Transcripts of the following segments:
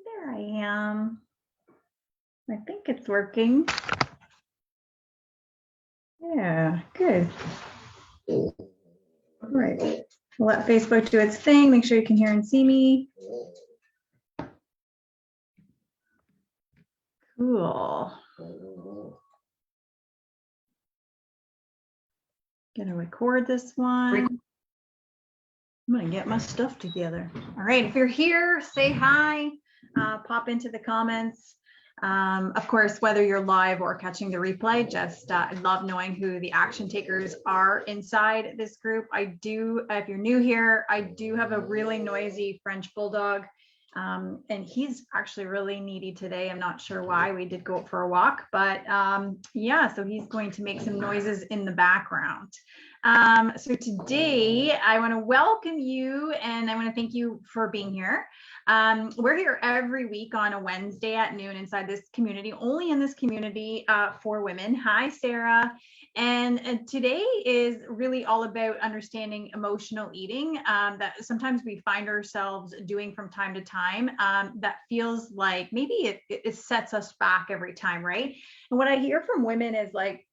There I am. I think it's working. Yeah, good. All right. We'll let Facebook do its thing. Make sure you can hear and see me. Cool. Gonna record this one. I'm gonna get my stuff together. All right, if you're here, say hi, pop into the comments. Of course, whether you're live or catching the replay, just I love knowing who the action takers are inside this group. I do, if you're new here, I do have a really noisy French bulldog. And he's actually really needy today. I'm not sure why. We did go out for a walk, but yeah, so he's going to make some noises in the background. So today I want to welcome you and I want to thank you for being here. We're here every week on a Wednesday at noon inside this community, only in this community for women. Hi, Sarah. And today is really all about understanding emotional eating that sometimes we find ourselves doing from time to time that feels like maybe it sets us back every time, right? And what I hear from women is like,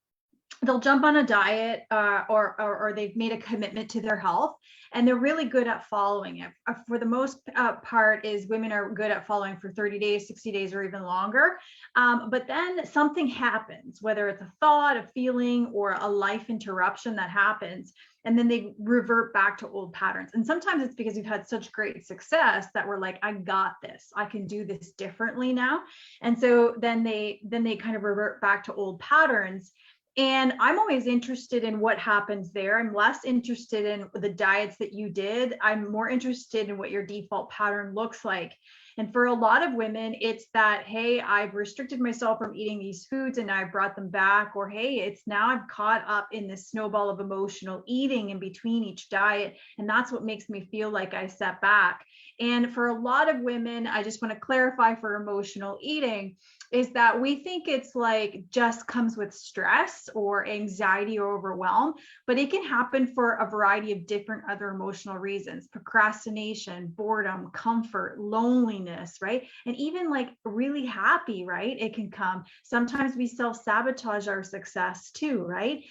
they'll jump on a diet or they've made a commitment to their health and they're really good at following it. For the most part is women are good at following for 30 days, 60 days, or even longer. But then something happens, whether it's a thought, a feeling, or a life interruption that happens. And then they revert back to old patterns. And sometimes it's because we've had such great success that we're like, I got this, I can do this differently now. And so then they kind of revert back to old patterns. And I'm always interested in what happens there. I'm less interested in the diets that you did. I'm more interested in what your default pattern looks like. And for a lot of women, it's that, hey, I've restricted myself from eating these foods and now I've brought them back. Or, hey, it's now I've caught up in this snowball of emotional eating in between each diet. And that's what makes me feel like I set back. And for a lot of women, I just want to clarify for emotional eating is that we think it's like just comes with stress or anxiety or overwhelm, but it can happen for a variety of different other emotional reasons: procrastination, boredom, comfort, loneliness, right? And even like really happy, right? It can come. Sometimes we self-sabotage our success too, right?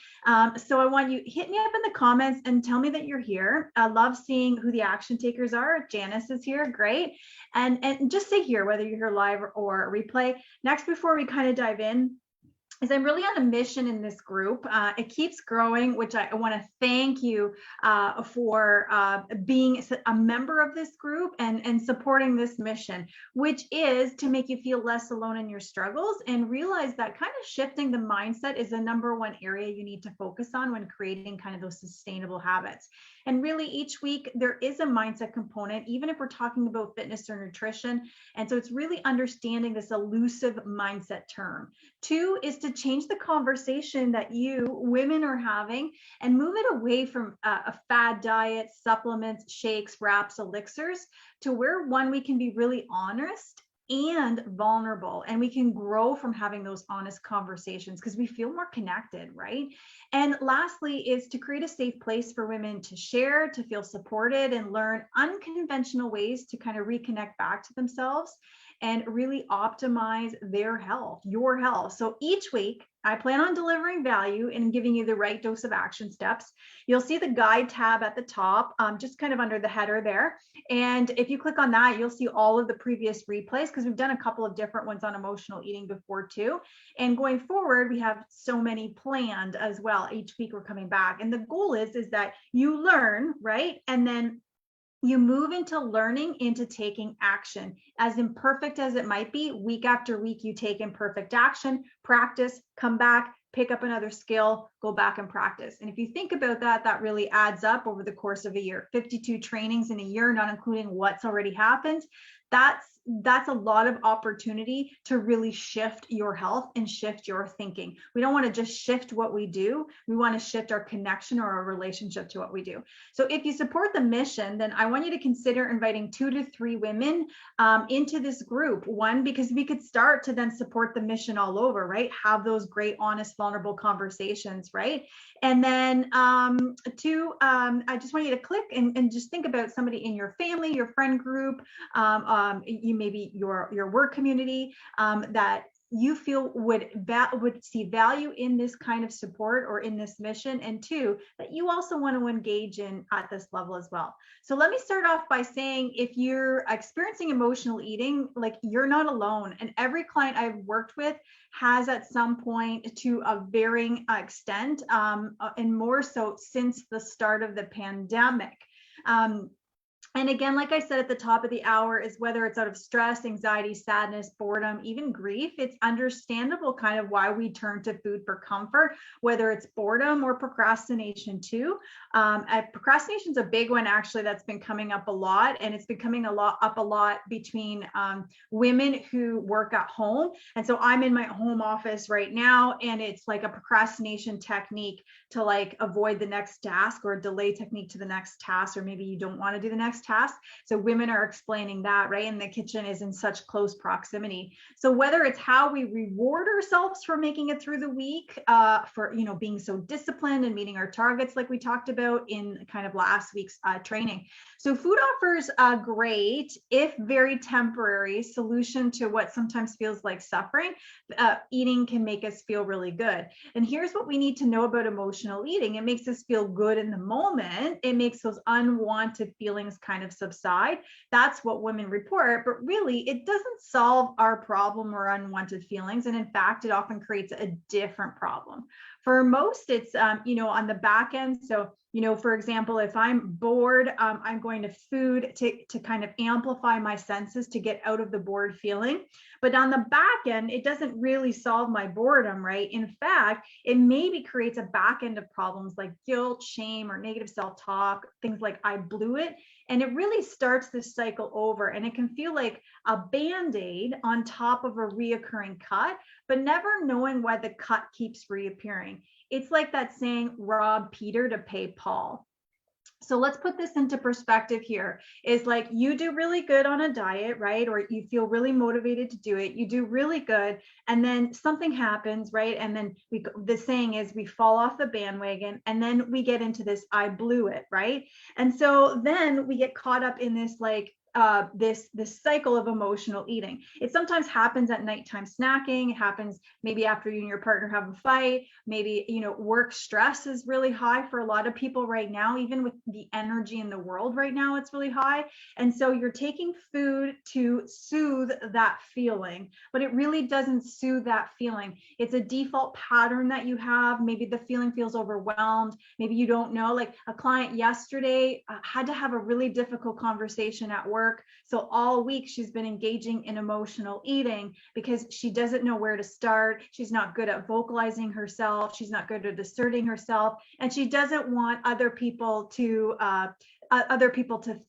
So I want you hit me up in the comments and tell me that you're here. I love seeing who the action takers are. Janice is here, great. And just say here, whether you're here live or replay. Next, before we kind of dive in, is I'm really on a mission in this group. It keeps growing, which I want to thank you for being a member of this group and supporting this mission, which is to make you feel less alone in your struggles and realize that kind of shifting the mindset is the #1 area you need to focus on when creating kind of those sustainable habits. And really each week there is a mindset component, even if we're talking about fitness or nutrition. And so it's really understanding this elusive mindset term. 2 is to change the conversation that you women are having and move it away from a fad diet, supplements, shakes, wraps, elixirs to where we can be really honest and vulnerable, and we can grow from having those honest conversations because we feel more connected, right? And lastly is to create a safe place for women to share, to feel supported, and learn unconventional ways to kind of reconnect back to themselves and really optimize their health, your health. So each week, I plan on delivering value and giving you the right dose of action steps. You'll see the guide tab at the top, just kind of under the header there. And if you click on that, you'll see all of the previous replays because we've done a couple of different ones on emotional eating before too. And going forward, we have so many planned as well. Each week we're coming back. And the goal is that you learn, right? And then you move into learning, into taking action. As imperfect as it might be, week after week, you take imperfect action, practice, come back, pick up another skill, go back and practice. And if you think about that, that really adds up over the course of a year. 52 trainings in a year, not including what's already happened. That's a lot of opportunity to really shift your health and shift your thinking. We don't want to just shift what we do. We want to shift our connection or our relationship to what we do. So if you support the mission, then I want you to consider inviting 2 to 3 women into this group. 1, because we could start to then support the mission all over, right? Have those great, honest, vulnerable conversations, right? And then two, I just want you to click and just think about somebody in your family, your friend group, you maybe your work community that you feel would see value in this kind of support or in this mission, and two, that you also want to engage in at this level as well. So let me start off by saying, if you're experiencing emotional eating, like, you're not alone. And every client I've worked with has at some point, to a varying extent, and more so since the start of the pandemic. And again, like I said at the top of the hour, is whether it's out of stress, anxiety, sadness, boredom, even grief, it's understandable kind of why we turn to food for comfort, whether it's boredom or procrastination too. Procrastination is a big one, actually, that's been coming up a lot. And it's been coming up a lot between women who work at home. And so I'm in my home office right now, and it's like a procrastination technique to like avoid the next task, or a delay technique to the next task, or maybe you don't want to do the next task. So women are explaining that, right? And the kitchen is in such close proximity. So whether it's how we reward ourselves for making it through the week, for, you know, being so disciplined and meeting our targets, like we talked about in kind of last week's training. So food offers a great, if very temporary, solution to what sometimes feels like suffering. Eating can make us feel really good. And here's what we need to know about emotional eating. It makes us feel good in the moment. It makes those unwanted feelings kind of subside. That's what women report, but really it doesn't solve our problem or unwanted feelings. And in fact, it often creates a different problem. For most, it's, you know, on the back end. So, you know, for example, if I'm bored, I'm going to food to kind of amplify my senses to get out of the bored feeling. But on the back end, it doesn't really solve my boredom, right? In fact, it maybe creates a back end of problems like guilt, shame, or negative self-talk, things like I blew it. And it really starts this cycle over, and it can feel like a Band-Aid on top of a reoccurring cut, but never knowing why the cut keeps reappearing. It's like that saying, rob Peter to pay Paul. So let's put this into perspective here. Is like, you do really good on a diet, right? Or you feel really motivated to do it. You do really good. And then something happens, right? And then the saying is, we fall off the bandwagon, and then we get into this, I blew it, right? And so then we get caught up in this, like, this cycle of emotional eating. It sometimes happens at nighttime snacking. It happens maybe after you and your partner have a fight. Maybe, you know, work stress is really high for a lot of people right now. Even with the energy in the world right now, it's really high. And so you're taking food to soothe that feeling, but it really doesn't soothe that feeling. It's a default pattern that you have. Maybe the feeling feels overwhelmed. Maybe you don't know. Like a client yesterday had to have a really difficult conversation at work. So all week she's been engaging in emotional eating because she doesn't know where to start. She's not good at vocalizing herself. She's not good at asserting herself. And she doesn't want other people to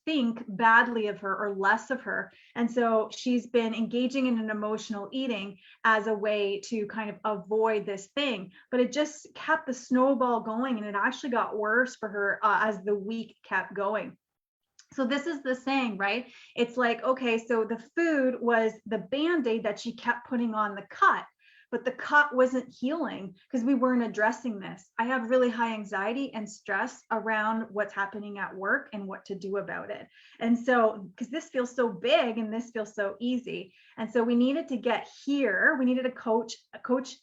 think badly of her or less of her. And so she's been engaging in an emotional eating as a way to kind of avoid this thing. But it just kept the snowball going, and it actually got worse for her as the week kept going. So this is the saying, right? It's like, okay, so the food was the Band-Aid that she kept putting on the cut, but the cut wasn't healing because we weren't addressing this. I have really high anxiety and stress around what's happening at work and what to do about it. And so, because this feels so big and this feels so easy. And so we needed to get here. We needed a coach.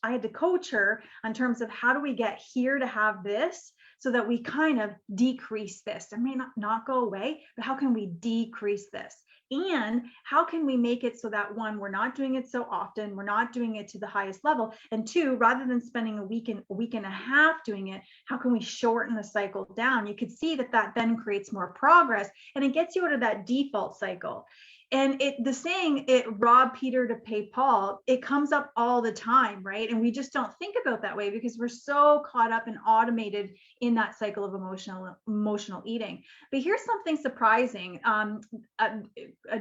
I had to coach her in terms of how do we get here to have this, so that we kind of decrease this. It may not go away, but how can we decrease this? And how can we make it so that, one, we're not doing it so often, we're not doing it to the highest level, and two, rather than spending a week and a half doing it, how can we shorten the cycle down? You could see that then creates more progress, and it gets you out of that default cycle. And the saying, it rob Peter to pay Paul, it comes up all the time, right? And we just don't think about that way because we're so caught up and automated in that cycle of emotional eating. But here's something surprising.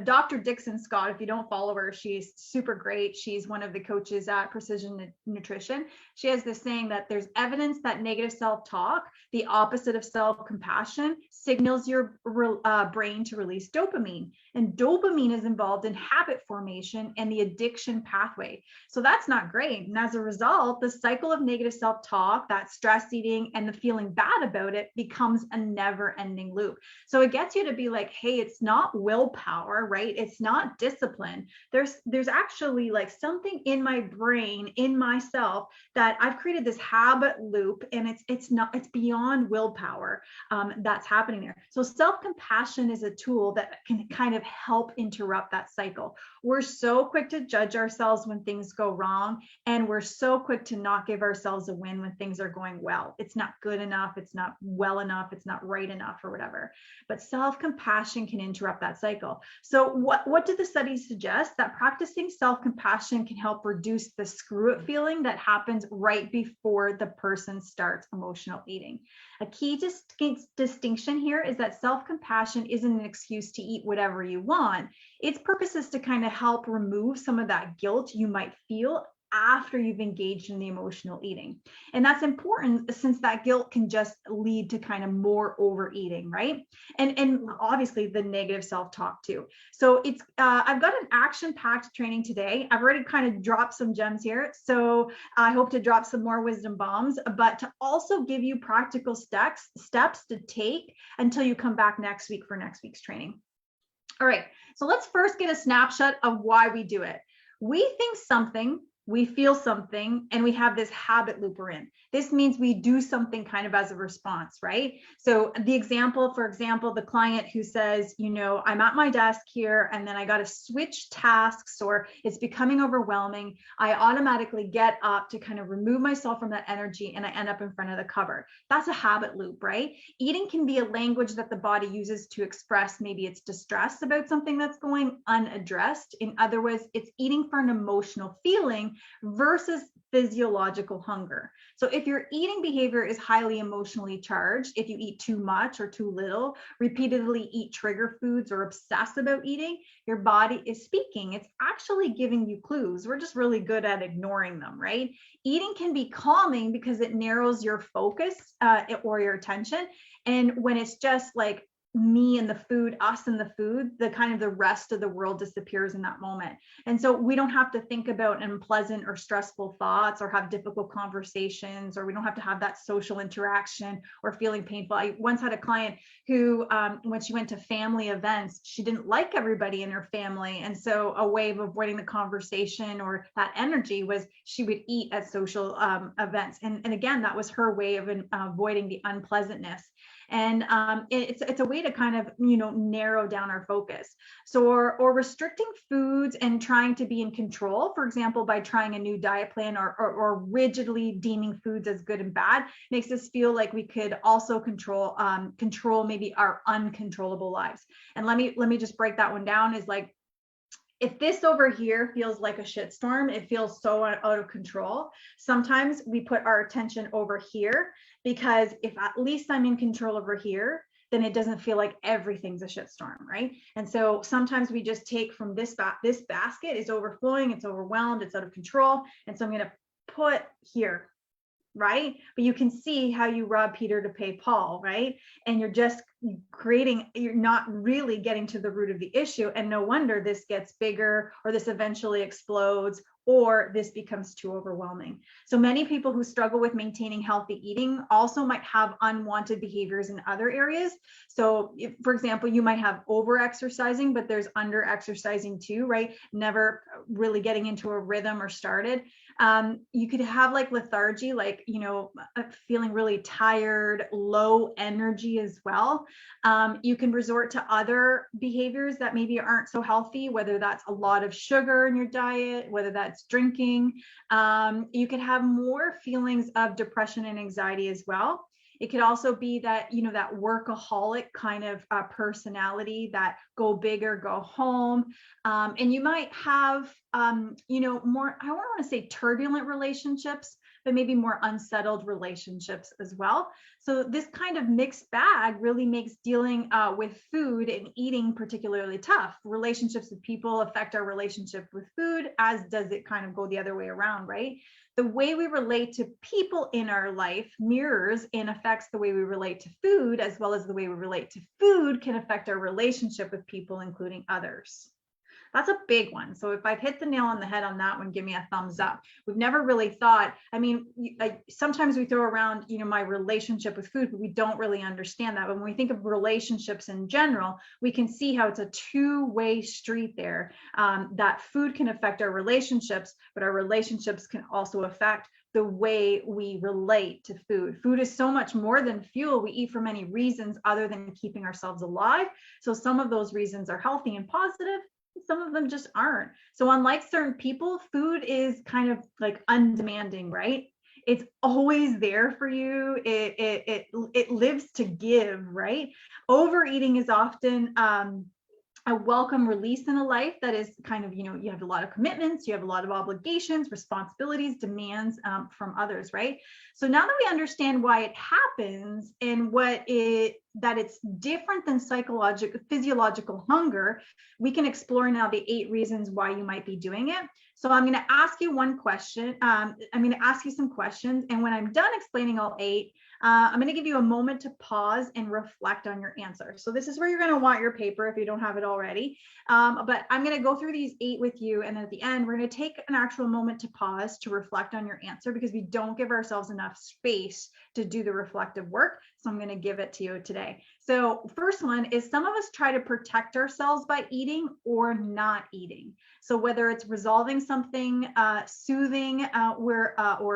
Dr. Dixon Scott, if you don't follow her, she's super great. She's one of the coaches at Precision Nutrition. She has this saying that there's evidence that negative self-talk, the opposite of self-compassion, signals your brain to release dopamine. And dopamine dopamine is involved in habit formation and the addiction pathway. So that's not great. And as a result, the cycle of negative self-talk, that stress eating, and the feeling bad about it becomes a never-ending loop. So it gets you to be like, hey, it's not willpower, right? It's not discipline. There's actually like something in my brain, in myself, that I've created this habit loop, and it's beyond willpower that's happening there. So self-compassion is a tool that can kind of help interrupt that cycle. We're so quick to judge ourselves when things go wrong, and we're so quick to not give ourselves a win when things are going well. It's not good enough, it's not well enough, it's not right enough, or whatever. But self-compassion can interrupt that cycle. So what do the studies suggest? That practicing self-compassion can help reduce the screw it feeling that happens right before the person starts emotional eating. A key distinction here is that self-compassion isn't an excuse to eat whatever you want. Its purpose is to kind of help remove some of that guilt you might feel after you've engaged in the emotional eating. And that's important, since that guilt can just lead to kind of more overeating, right? And obviously the negative self-talk too. So it's I've got an action-packed training today. I've already kind of dropped some gems here. So I hope to drop some more wisdom bombs, but to also give you practical steps to take until you come back next week for next week's training. All right, so let's first get a snapshot of why we do it. We think something, we feel something, and we have this habit loop we're in. This means we do something kind of as a response, right? So the example, for example, the client who says, you know, I'm at my desk here, and then I got to switch tasks, or it's becoming overwhelming. I automatically get up to kind of remove myself from that energy, and I end up in front of the cupboard. That's a habit loop, right? Eating can be a language that the body uses to express maybe its distress about something that's going unaddressed. In other words, it's eating for an emotional feeling versus physiological hunger. So if your eating behavior is highly emotionally charged, if you eat too much or too little, repeatedly eat trigger foods, or obsess about eating, your body is speaking. It's actually giving you clues. We're just really good at ignoring them, right? Eating can be calming because it narrows your focus or your attention. And when it's just like me and the food, us and the food, the kind of the rest of the world disappears in that moment. And so we don't have to think about unpleasant or stressful thoughts, or have difficult conversations, or we don't have to have that social interaction or feeling painful. I once had a client who, when she went to family events, she didn't like everybody in her family. And so a way of avoiding the conversation or that energy was she would eat at social events. And again, that was her way of avoiding the unpleasantness. And it's a way to kind of, you know, narrow down our focus. So, or restricting foods and trying to be in control, for example, by trying a new diet plan, or rigidly deeming foods as good and bad, makes us feel like we could also control maybe our uncontrollable lives. And let me just break that one down. Is like, if this over here feels like a shitstorm, it feels so out of control. Sometimes we put our attention over here, because if at least I'm in control over here, then it doesn't feel like everything's a shitstorm, right? And so sometimes we just take from this basket is overflowing, it's overwhelmed, it's out of control. And so I'm going to put here, right? But you can see how you rob Peter to pay Paul, right? And you're just you're not really getting to the root of the issue. And no wonder this gets bigger, or this eventually explodes, or this becomes too overwhelming. So many people who struggle with maintaining healthy eating also might have unwanted behaviors in other areas. So if, for example, you might have over exercising, but there's under exercising too, right? Never really getting into a rhythm or started. You could have like lethargy, like, you know, feeling really tired, low energy as well. You can resort to other behaviors that maybe aren't so healthy, whether that's a lot of sugar in your diet, whether that's drinking. You could have more feelings of depression and anxiety as well. It could also be that, you know, that workaholic kind of personality, that go big or go home. And you might have, you know, more, I don't want to say turbulent relationships, but maybe more unsettled relationships as well. So this kind of mixed bag really makes dealing with food and eating particularly tough. Relationships with people affect our relationship with food, as does it kind of go the other way around, right? The way we relate to people in our life mirrors and affects the way we relate to food, as well as the way we relate to food can affect our relationship with people, including others. That's a big one. So if I've hit the nail on the head on that one, give me a thumbs up. We've never really thought, I mean, sometimes we throw around, my relationship with food, but we don't really understand that. When we think of relationships in general, we can see how it's a two-way street there, that food can affect our relationships, but our relationships can also affect the way we relate to food. Food is so much more than fuel. We eat for many reasons other than keeping ourselves alive. So some of those reasons are healthy and positive, some of them just aren't. So unlike certain people, food is kind of like undemanding, right? It's always there for you. It lives to give, right? Overeating is often a welcome release in a life that is kind of, you have a lot of commitments, you have a lot of obligations, responsibilities, demands from others, right? So now that we understand why it happens and that it's different than physiological hunger, we can explore now the 8 reasons why you might be doing it. So I'm going to ask you one question. I'm going to ask you some questions. And when I'm done explaining all 8, I'm going to give you a moment to pause and reflect on your answer. So this is where you're going to want your paper if you don't have it already. But I'm going to go through these 8 with you. And at the end, we're going to take an actual moment to pause to reflect on your answer, because we don't give ourselves enough space to do the reflective work. So I'm going to give it to you today. So first one is, some of us try to protect ourselves by eating or not eating. So whether it's resolving something, soothing, or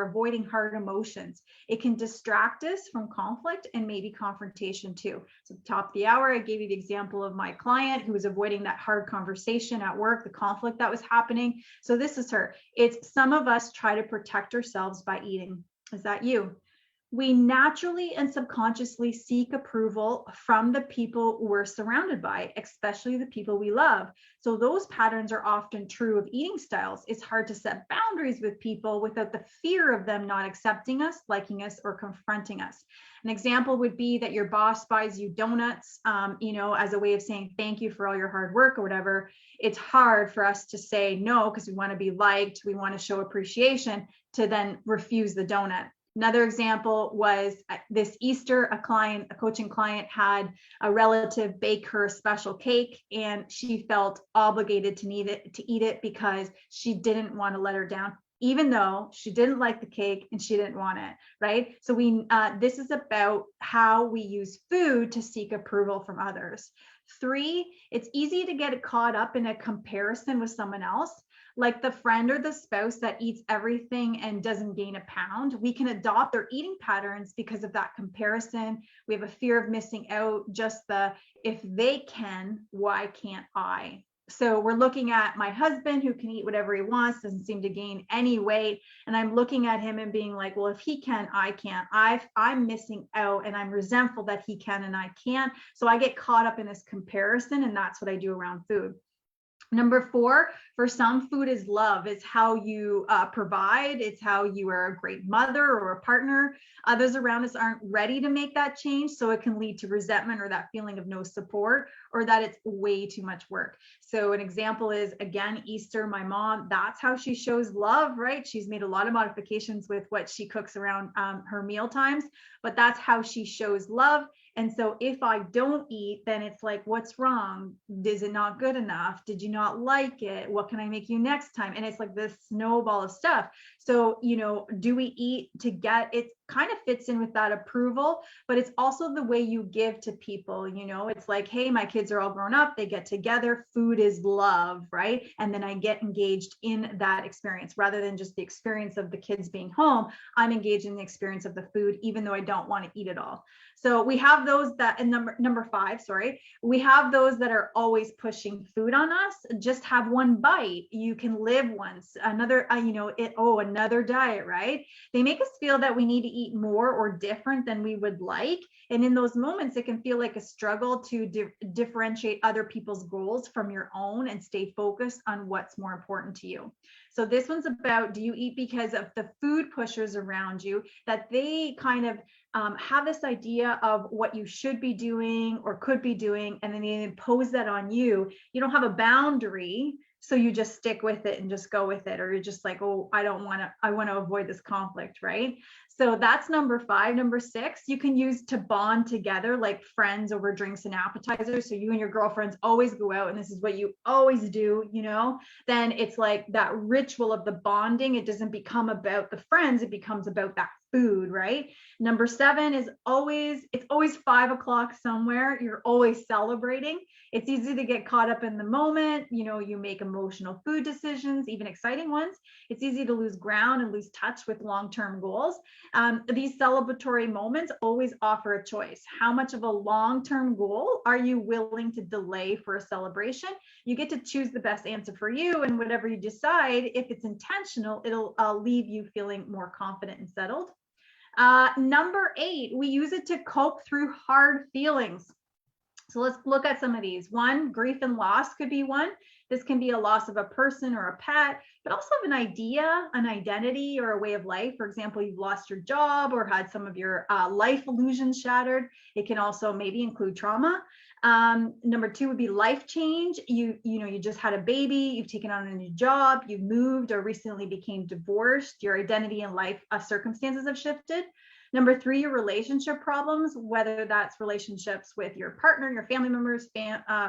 avoiding hard emotions, it can distract us from conflict and maybe confrontation too. So top of the hour, I gave you the example of my client who was avoiding that hard conversation at work, the conflict that was happening. So this is her. It's, some of us try to protect ourselves by eating. Is that you? We naturally and subconsciously seek approval from the people we're surrounded by, especially the people we love. So those patterns are often true of eating styles. It's hard to set boundaries with people without the fear of them not accepting us, liking us, or confronting us. An example would be that your boss buys you donuts, as a way of saying thank you for all your hard work or whatever. It's hard for us to say no because we want to be liked, we want to show appreciation, to then refuse the donut. Another example was this Easter, a coaching client had a relative bake her a special cake, and she felt obligated to eat it because she didn't want to let her down, even though she didn't like the cake and she didn't want it, right? So this is about how we use food to seek approval from others. 3, it's easy to get caught up in a comparison with someone else. Like the friend or the spouse that eats everything and doesn't gain a pound. We can adopt their eating patterns because of that comparison. We have a fear of missing out, just if they can, why can't I? So we're looking at my husband who can eat whatever he wants, doesn't seem to gain any weight. And I'm looking at him and being like, well, if he can, I can't. I'm missing out, and I'm resentful that he can and I can't. So I get caught up in this comparison, and that's what I do around food. Number 4, for some, food is love. It's how you provide. It's how you are a great mother or a partner. Others around us aren't ready to make that change, so it can lead to resentment or that feeling of no support, or that it's way too much work. So an example is, again, Easter, my mom, that's how she shows love, right? She's made a lot of modifications with what she cooks around her meal times, but that's how she shows love. And so if I don't eat, then it's like, what's wrong? Is it not good enough? Did you not like it? What can I make you next time? And it's like this snowball of stuff. So, do we eat to get it? Kind of fits in with that approval, but it's also the way you give to people. It's like, hey, my kids are all grown up, they get together, food is love, right? And then I get engaged in that experience rather than just the experience of the kids being home. I'm engaged in the experience of the food, even though I don't want to eat it all. So we have those that, and number 5, we have those that are always pushing food on us. Just have one bite, you can live once. Another, another diet, right? They make us feel that we need to eat more or different than we would like. And in those moments, it can feel like a struggle to differentiate other people's goals from your own and stay focused on what's more important to you. So this one's about, do you eat because of the food pushers around you, that they kind of have this idea of what you should be doing or could be doing, and then they impose that on you. You don't have a boundary, so you just stick with it and just go with it, or you're just like, oh, I want to avoid this conflict, right? So that's number 5. Number 6, you can use to bond together, like friends over drinks and appetizers. So you and your girlfriends always go out and this is what you always do, then it's like that ritual of the bonding. It doesn't become about the friends, it becomes about that food, right? Number 7 is it's always 5 o'clock somewhere. You're always celebrating. It's easy to get caught up in the moment. You make emotional food decisions, even exciting ones. It's easy to lose ground and lose touch with long-term goals. These celebratory moments always offer a choice. How much of a long-term goal are you willing to delay for a celebration? You get to choose the best answer for you, and whatever you decide, if it's intentional, it'll leave you feeling more confident and settled. Number 8, we use it to cope through hard feelings. So let's look at some of these. 1, grief and loss could be one. This can be a loss of a person or a pet, but also of an idea, an identity, or a way of life. For example, you've lost your job or had some of your life illusions shattered. It can also maybe include trauma. Number 2 would be life change. You just had a baby, you've taken on a new job, you've moved or recently became divorced. Your identity and life circumstances have shifted. Number 3, your relationship problems, whether that's relationships with your partner, your family members,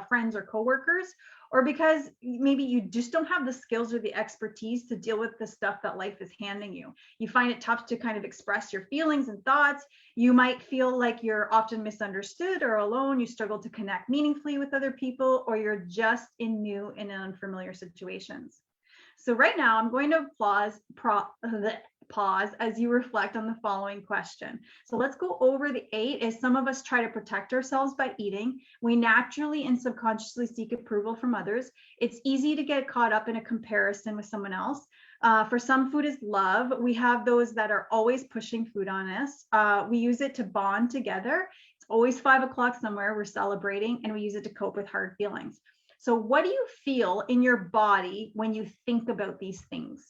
friends, or coworkers, or because maybe you just don't have the skills or the expertise to deal with the stuff that life is handing you. You find it tough to kind of express your feelings and thoughts. You might feel like you're often misunderstood or alone. You struggle to connect meaningfully with other people, or you're just in new and unfamiliar situations. So right now, I'm going to pause as you reflect on the following question. So let's go over the 8. As some of us try to protect ourselves by eating, we naturally and subconsciously seek approval from others. It's easy to get caught up in a comparison with someone else. For some, food is love. We have those that are always pushing food on us. We use it to bond together. It's always 5 o'clock somewhere. We're celebrating, and we use it to cope with hard feelings. So what do you feel in your body when you think about these things?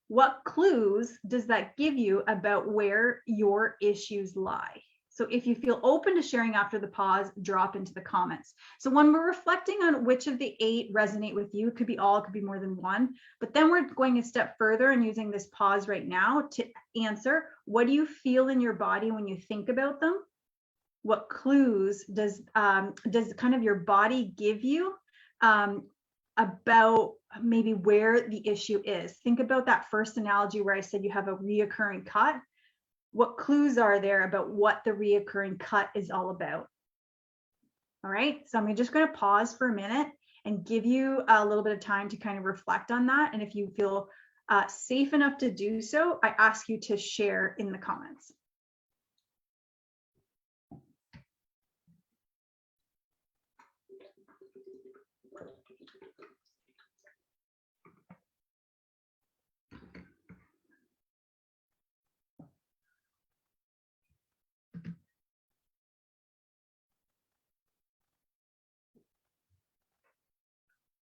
What clues does that give you about where your issues lie? So if you feel open to sharing after the pause, drop into the comments. So when we're reflecting on which of the 8 resonate with you, it could be all, it could be more than one, but then we're going a step further and using this pause right now to answer, what do you feel in your body when you think about them? What clues does kind of your body give you about maybe where the issue is? Think about that first analogy where I said you have a reoccurring cut. What clues are there about what the reoccurring cut is all about? All right, so I'm just going to pause for a minute and give you a little bit of time to kind of reflect on that. And if you feel safe enough to do so, I ask you to share in the comments.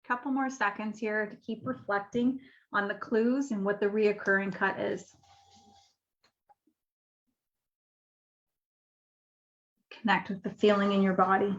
Couple more seconds here to keep reflecting on the clues and what the reoccurring cut is. Connect with the feeling in your body.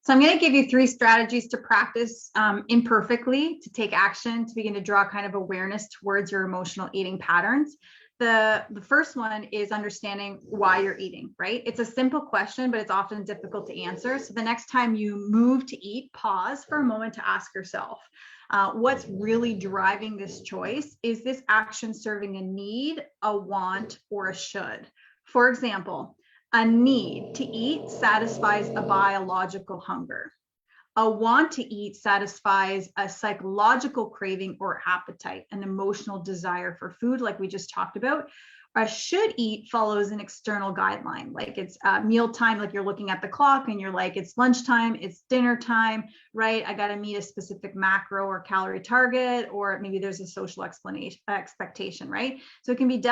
So I'm going to give you 3 strategies to practice imperfectly, to take action, to begin to draw kind of awareness towards your emotional eating patterns. The first one is understanding why you're eating, right? It's a simple question, but it's often difficult to answer. So the next time you move to eat, pause for a moment to ask yourself, what's really driving this choice? Is this action serving a need, a want, or a should? For example, a need to eat satisfies a biological hunger. A want to eat satisfies a psychological craving or appetite, an emotional desire for food, like we just talked about. A should eat follows an external guideline, like it's mealtime, like you're looking at the clock and you're like, it's lunchtime, it's dinner time, right? I got to meet a specific macro or calorie target, or maybe there's a social expectation, right? So it can be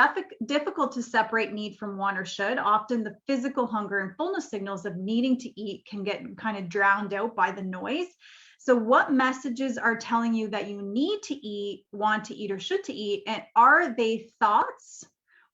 difficult to separate need from want or should. Often the physical hunger and fullness signals of needing to eat can get kind of drowned out by the noise. So what messages are telling you that you need to eat, want to eat, or should to eat? And are they thoughts?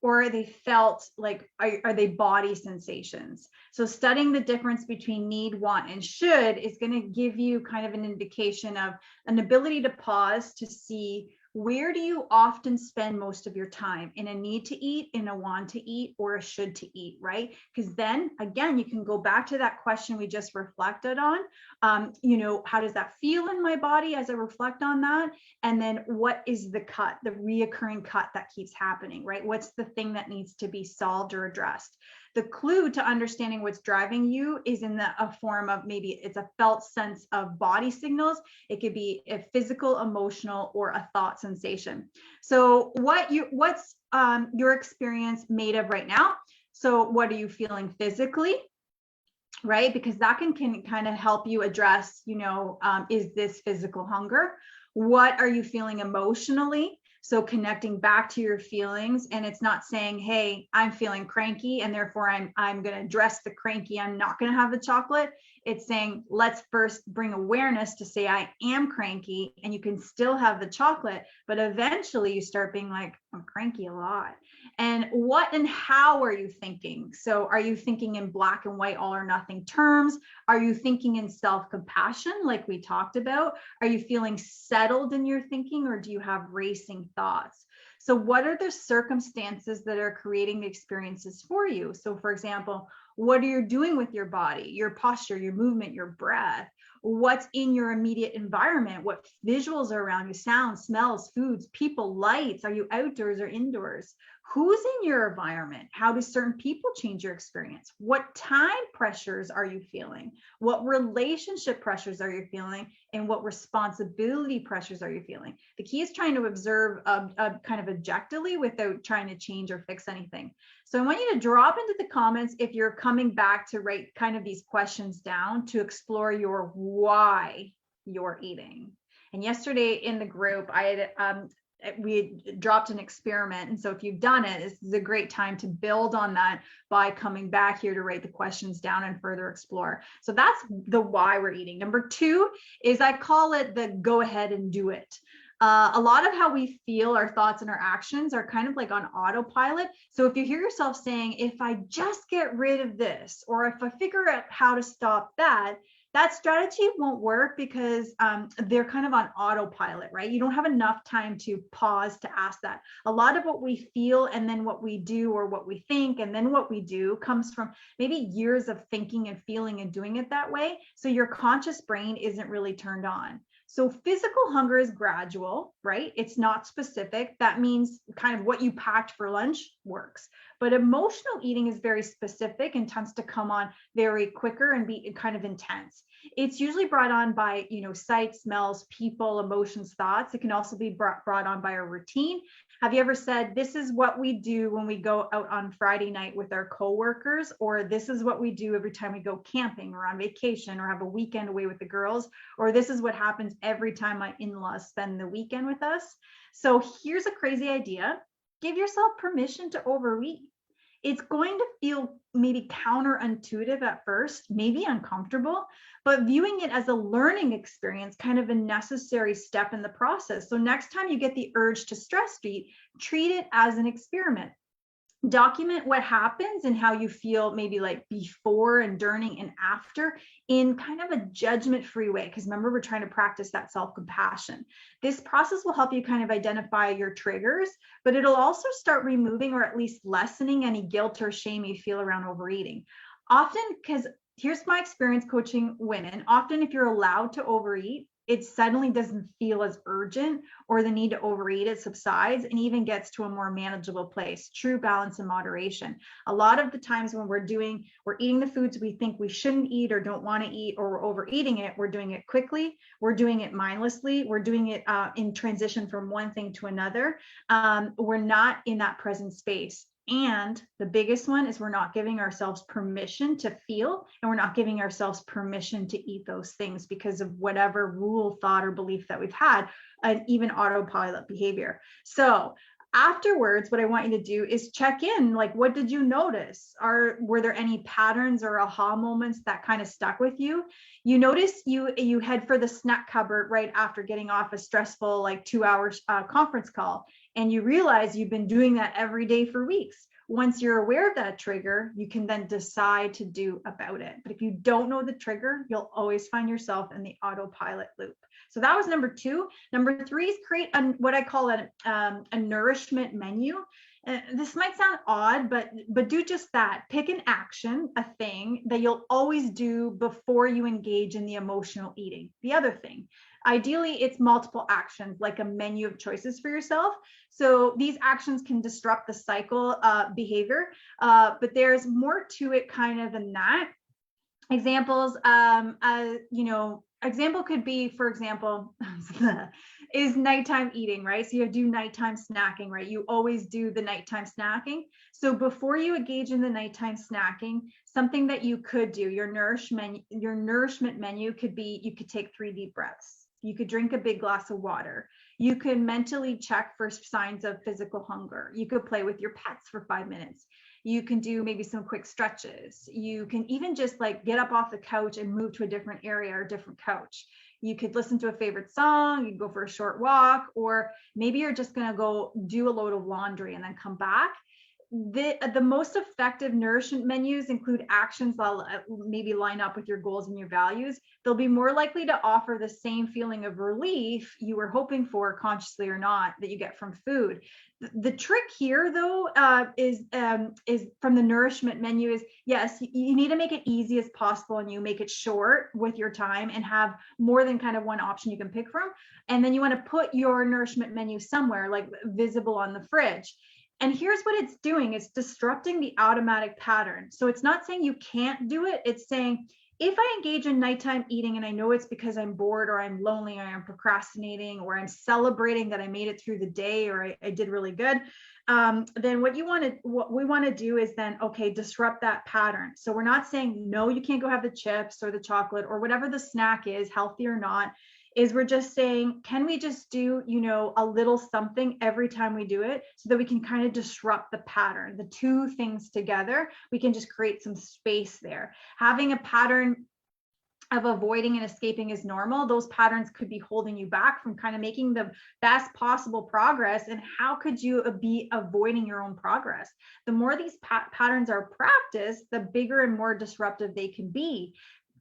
Or are they felt, like, are they body sensations? So studying the difference between need, want, and should is going to give you kind of an indication of an ability to pause to see, where do you often spend most of your time? In a need to eat, in a want to eat, or a should to eat, right? Because then again, you can go back to that question we just reflected on. How does that feel in my body as I reflect on that? And then what is the cut, the reoccurring cut that keeps happening, right? What's the thing that needs to be solved or addressed? The clue to understanding what's driving you is in a form of, maybe it's a felt sense of body signals. It could be a physical, emotional, or a thought sensation. So what's your experience made of right now? So what are you feeling physically? Right? Because that can kind of help you address, is this physical hunger? What are you feeling emotionally? So connecting back to your feelings, and it's not saying, hey, I'm feeling cranky and therefore I'm going to address the cranky, I'm not going to have the chocolate. It's saying, let's first bring awareness to say, I am cranky, and you can still have the chocolate, but eventually you start being like, I'm cranky a lot. And what and how are you thinking? So are you thinking in black and white, all or nothing terms? Are you thinking in self-compassion, like we talked about? Are you feeling settled in your thinking, or do you have racing thoughts? So what are the circumstances that are creating the experiences for you? So for example, what are you doing with your body, your posture, your movement, your breath? What's in your immediate environment? What visuals are around you? Sounds, smells, foods, people, lights? Are you outdoors or indoors? Who's in your environment? How do certain people change your experience? What time pressures are you feeling? What relationship pressures are you feeling? And what responsibility pressures are you feeling? The key is trying to observe kind of objectively without trying to change or fix anything. So I want you to drop into the comments if you're coming back to write kind of these questions down to explore your why you're eating. And yesterday in the group, we had dropped an experiment. And so if you've done it, this is a great time to build on that by coming back here to write the questions down and further explore. So that's the why we're eating. Number 2 is, I call it the go ahead and do it. A lot of how we feel, our thoughts and our actions are kind of like on autopilot. So if you hear yourself saying, if I just get rid of this, or if I figure out how to stop that, that strategy won't work, because they're kind of on autopilot, right? You don't have enough time to pause to ask that. A lot of what we feel and then what we do, or what we think and then what we do, comes from maybe years of thinking and feeling and doing it that way. So your conscious brain isn't really turned on. So physical hunger is gradual, right? It's not specific. That means kind of what you packed for lunch works. But emotional eating is very specific and tends to come on very quicker and be kind of intense. It's usually brought on by, sights, smells, people, emotions, thoughts. It can also be brought on by a routine. Have you ever said, this is what we do when we go out on Friday night with our coworkers, or this is what we do every time we go camping or on vacation or have a weekend away with the girls, or this is what happens every time my in-laws spend the weekend with us? So here's a crazy idea. Give yourself permission to overeat. It's going to feel maybe counterintuitive at first, maybe uncomfortable, but viewing it as a learning experience, kind of a necessary step in the process. So next time you get the urge to stress eat, treat it as an experiment. Document what happens and how you feel, maybe like before and during and after, in kind of a judgment-free way. Because remember, we're trying to practice that self-compassion. This process will help you kind of identify your triggers, but it'll also start removing, or at least lessening, any guilt or shame you feel around overeating. Often, because here's my experience coaching women, often if you're allowed to overeat, it suddenly doesn't feel as urgent, or the need to overeat, it subsides and even gets to a more manageable place. True balance and moderation. A lot of the times when we're eating the foods we think we shouldn't eat or don't want to eat, or we're overeating it, we're doing it quickly, we're doing it mindlessly, we're doing it in transition from one thing to another. We're not in that present space. And the biggest one is we're not giving ourselves permission to feel, and we're not giving ourselves permission to eat those things because of whatever rule, thought, or belief that we've had, and even autopilot behavior. So afterwards, what I want you to do is check in, like, what did you notice? Were there any patterns or aha moments that kind of stuck with you? You notice you head for the snack cupboard right after getting off a stressful, like, 2 hour conference call, and you realize you've been doing that every day for weeks. Once you're aware of that trigger, you can then decide to do about it. But if you don't know the trigger, you'll always find yourself in the autopilot loop. So that was number 2. Number 3 is create what I call a nourishment menu. This might sound odd, but do just that. Pick an action, a thing that you'll always do before you engage in the emotional eating. The other thing, ideally, it's multiple actions, like a menu of choices for yourself. So these actions can disrupt the cycle behavior, but there's more to it kind of than that. Examples, example could be, for example, is nighttime eating, right? So you do nighttime snacking, right? You always do the nighttime snacking. So before you engage in the nighttime snacking, something that you could do, your nourishment menu could be, you could take 3 deep breaths. You could drink a big glass of water. You can mentally check for signs of physical hunger. You could play with your pets for 5 minutes. You can do maybe some quick stretches. You can even just like get up off the couch and move to a different area or a different couch. You could listen to a favorite song, you can go for a short walk, or maybe you're just gonna go do a load of laundry and then come back. The most effective nourishment menus include actions that maybe line up with your goals and your values. They'll be more likely to offer the same feeling of relief you were hoping for, consciously or not, that you get from food. The trick here, though, is from the nourishment menu is, yes, you need to make it easy as possible, and you make it short with your time and have more than kind of one option you can pick from. And then you want to put your nourishment menu somewhere, like visible on the fridge. And here's what it's doing. It's disrupting the automatic pattern. So it's not saying you can't do it. It's saying, if I engage in nighttime eating and I know it's because I'm bored or I'm lonely or I'm procrastinating or I'm celebrating that I made it through the day or I did really good, then what we want to do is then, okay, disrupt that pattern. So we're not saying, no, you can't go have the chips or the chocolate or whatever the snack is, healthy or not. Is we're just saying, can we just do, a little something every time we do it so that we can kind of disrupt the pattern, the two things together, we can just create some space there. Having a pattern of avoiding and escaping is normal. Those patterns could be holding you back from kind of making the best possible progress. And how could you be avoiding your own progress? The more these patterns are practiced, the bigger and more disruptive they can be.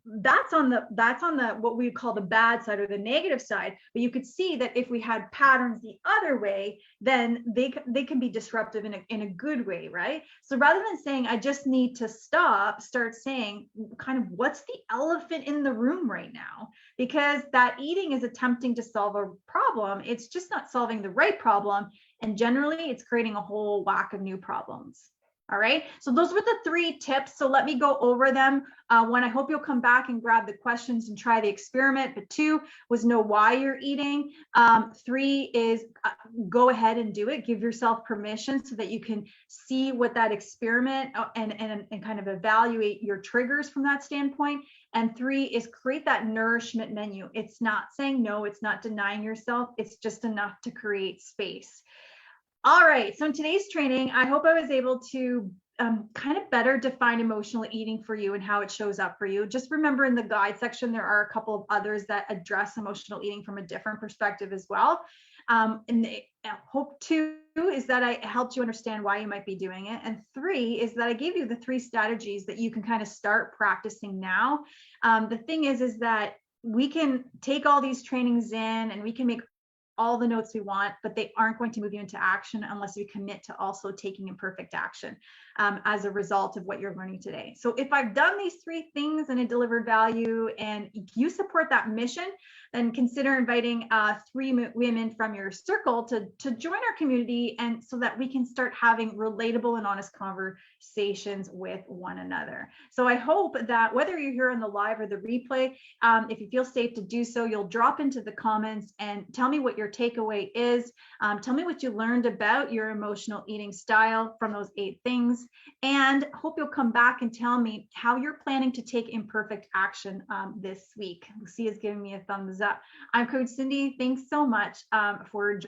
That's on the what we call the bad side or the negative side. But you could see that if we had patterns the other way, then they can be disruptive in a good way, right? So rather than saying I just need to stop, start saying kind of what's the elephant in the room right now? Because that eating is attempting to solve a problem. It's just not solving the right problem, and generally it's creating a whole whack of new problems. All right, so those were the 3 tips. So let me go over them. 1, I hope you'll come back and grab the questions and try the experiment. But 2 was know why you're eating. 3 is go ahead and do it. Give yourself permission so that you can see what that experiment and kind of evaluate your triggers from that standpoint. And 3 is create that nourishment menu. It's not saying no, it's not denying yourself. It's just enough to create space. All right, so in today's training, I hope I was able to kind of better define emotional eating for you and how it shows up for you. Just remember in the guide section, there are a couple of others that address emotional eating from a different perspective as well. And hope 2 is that I helped you understand why you might be doing it. And 3 is that I gave you the 3 strategies that you can kind of start practicing now. The thing is that we can take all these trainings in and we can make all the notes we want, but they aren't going to move you into action unless you commit to also taking imperfect action as a result of what you're learning today. So if I've done these 3 things and it delivered value and you support that mission, then consider inviting 3 women from your circle to join our community, and so that we can start having relatable and honest conversations with one another. So I hope that whether you're here on the live or the replay, if you feel safe to do so, you'll drop into the comments and tell me what your your takeaway is. Tell me what you learned about your emotional eating style from those 8 things, and hope you'll come back and tell me how you're planning to take imperfect action this week. Lucia's giving me a thumbs up. I'm Coach Cindy. Thanks so much for